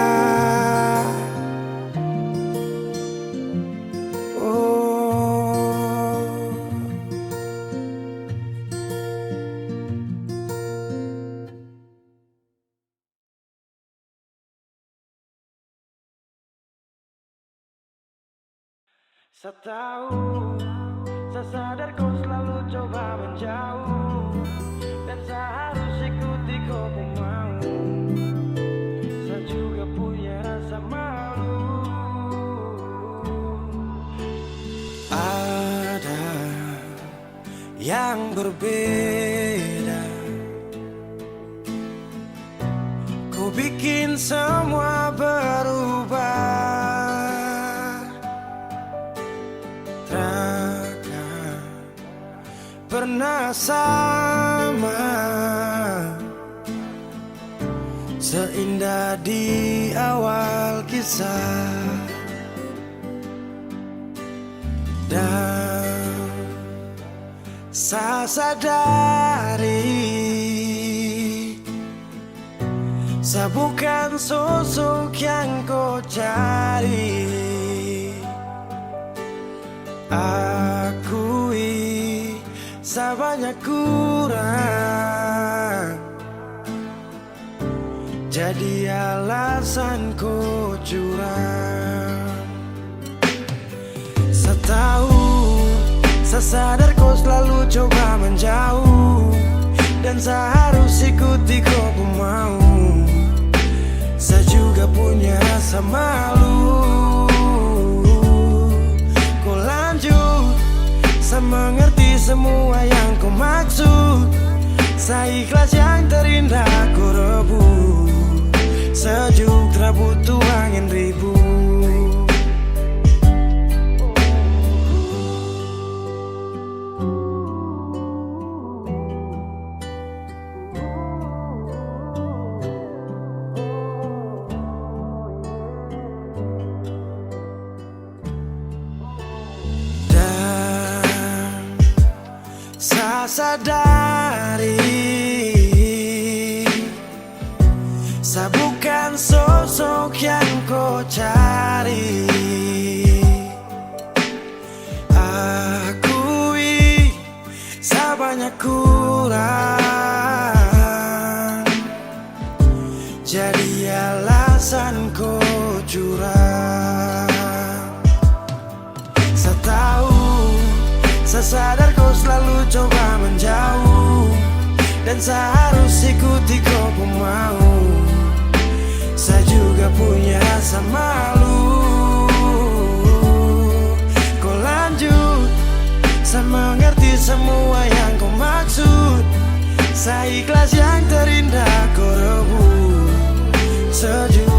Saya tahu, saya sadar kau selalu coba menjauh, dan saya harus ikuti kau pun mau. Saya juga punya rasa malu. Ada yang berbeda, kau bikin semua berubah. Pernah sama, seindah di awal kisah, dan saya sadari saya bukan sosok yang kau cari. Akui saya banyak kurang, jadi alasan kau curang. Saya tahu, saya sadar kau selalu coba menjauh, dan saya harus ikuti kau pun mau. Saya juga punya rasa malu. Kau lanjut, saya mengerti semua yang kau maksud. Saya ikhlas yang terindah kau rebut. Sejuk tak butuh angin ribut. Saya sadari saya bukan sosok yang kau cari. Akui saya banyak kurang, jadi alasan kau curang. Saya tahu, saya sadar kau selalu coba menjauh, dan saya harus ikuti kau pun mau. Saya juga punya rasa malu. Kau lanjut, saya mengerti semua yang kau maksud. Saya ikhlas yang terindah kau rebut. Sejuk